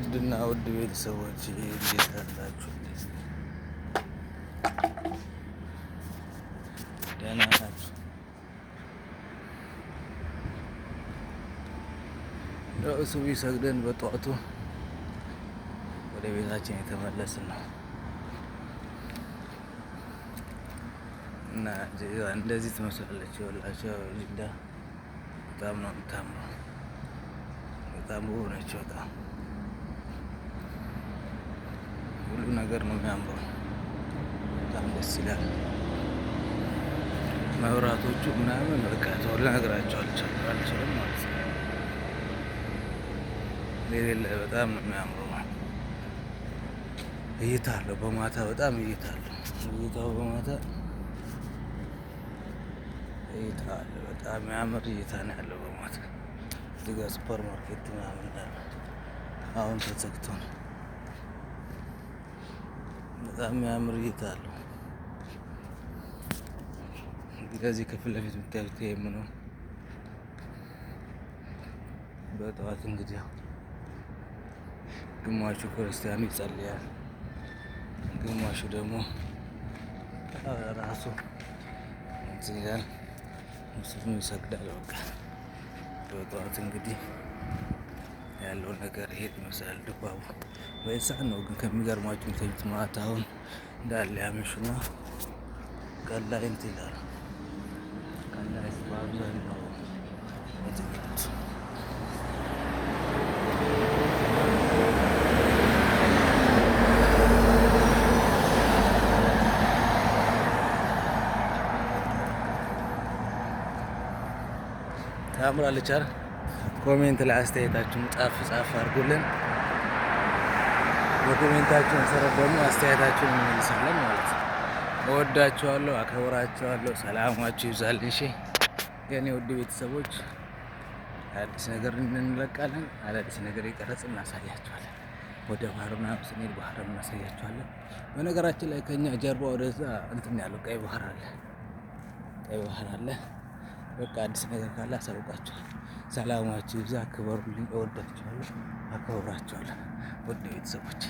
ውድና ውድ ቤተሰቦች እንዴት አላችሁ? ደህና ናችሁ? ሱቢ ሰግደን በጠዋቱ ወደ ቤታችን የተመለስን ነው እና እንደዚህ ትመስላለች። ይኸውላችሁ ጅዳ በጣም ነው የምታምረው። በጣም ውብ ነች። በጣም ሁሉ ነገር ነው የሚያምረው። በጣም ደስ ይላል። መብራቶቹ ምናምን በቃ ልነግራቸው አልችልም ማለት ነው። የሌለ በጣም ነው የሚያምረው። እይታ አለው በማታ በጣም እይታ አለው። እይታው በማታ እይታ አለ። በጣም የሚያምር እይታ ነው ያለው በማታ። እዚህ ጋር ሱፐር ማርኬት ምናምን ያለው አሁን ተዘግቶ ነው። በጣም የሚያምር እይታ አለው። ከዚህ ከፊት ለፊት የምታዩት ይሄ ነው። በጠዋት እንግዲህ ግማሹ ክርስቲያኑ ይጸልያል፣ ግማሹ ደግሞ ራሱ እንትን ይላል፣ ሙስሊሙ ይሰግዳል። በቃ በጠዋት እንግዲህ ያለው ነገር ይሄ ይመስላል ድባቡ። በሰዓት ነው ግን ከሚገርማችሁ የሚተኙት ማታ አሁን እንዳለ ያመሹና ቀን ላይ እንትን ይላሉ። ቀን ላይ በአብዛኛው እንትን ይላሉ። ታምራለች አይደል? ኮሜንት ላይ አስተያየታችሁን ጻፍ አድርጉልን። በኮሜንታችሁ መሰረት ደግሞ አስተያየታችሁን እንመልሳለን ማለት ነው። እወዳችኋለሁ፣ አከብራችኋለሁ። ሰላማችሁ ይብዛልኝ። እሺ የኔ ውድ ቤተሰቦች አዲስ ነገር እንለቃለን። አዳዲስ ነገር የቀረጽ እናሳያችኋለን። ወደ ባህር ምናምን ስንሄድ ባህር እናሳያችኋለን። በነገራችን ላይ ከኛ ጀርባ ወደዛ እንትን ያለው ቀይ ባህር አለ። በቃ አዲስ ነገር ካለ አሳውቃችኋለሁ። ሰላማችሁ ይብዛ። ክበሩልኝ። እወዳችኋለሁ፣ አከብራችኋለሁ ውድ ቤተሰቦች።